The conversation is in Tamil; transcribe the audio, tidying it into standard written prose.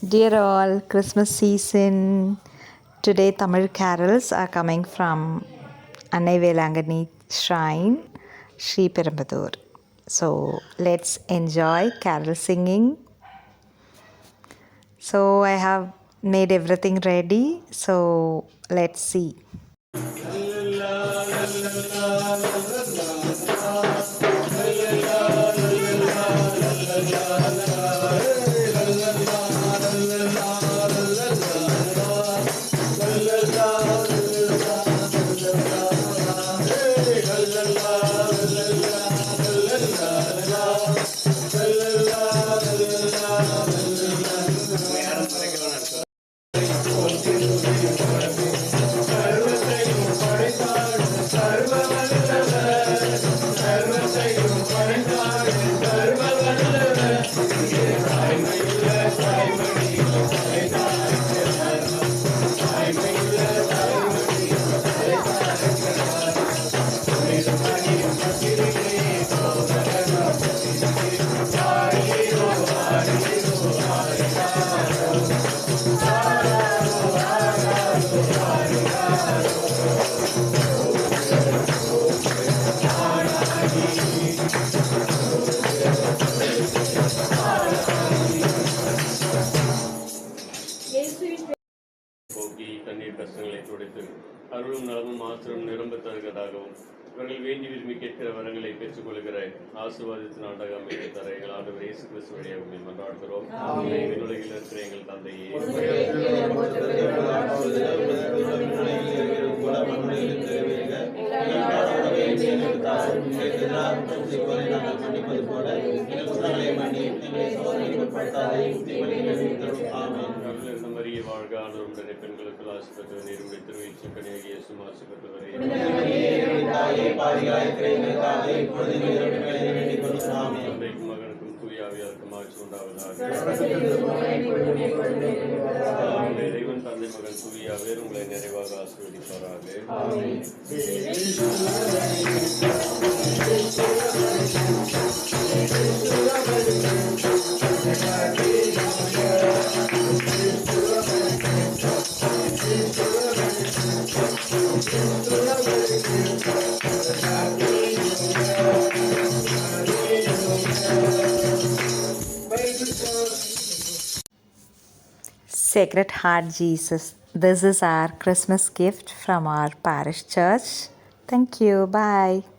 Dear all, Christmas season. Today, Tamil carols are coming from Annai Velangani Shrine, Sri Perumbudur. So, let's enjoy carol singing. So, I have made everything ready. So, let's see. போக்கி கண்ணீர் கஷ்டங்களை துடைத்து அருளும் நலமும் ஆசிரும் நிரம்ப தருகிறதாகவும் இவர்கள் வேண்டி விரும்பி கேட்கிற வரங்களை பெற்றுக் கொள்கிற ஆசீர்வாதத்தின் ஆண்டாக அமைதி தர எங்கள் ஆண்டவர் இயேசு கிறிஸ்து வழியாக மன்றாடுகிறோம். உலகில் இருக்கிற எங்கள் தந்தையே, மரிய வாழ்க ஆண்டவருடைய பெண்களுக்கு ஆசிரியர் நீருடைய திருவீச்சு கனியாகிய சுமாசிப்பட்டவரே, மகனுக்கும் தூயாவியாருக்கும் ஆட்சி உண்டாவதாக. இறைவன் தந்தை மகன் தூயாவே உங்களை நிறைவாக ஆசீர்வதிப்பாராக. Sacred Heart Jesus, this is our Christmas gift from our parish church. Thank you. Bye.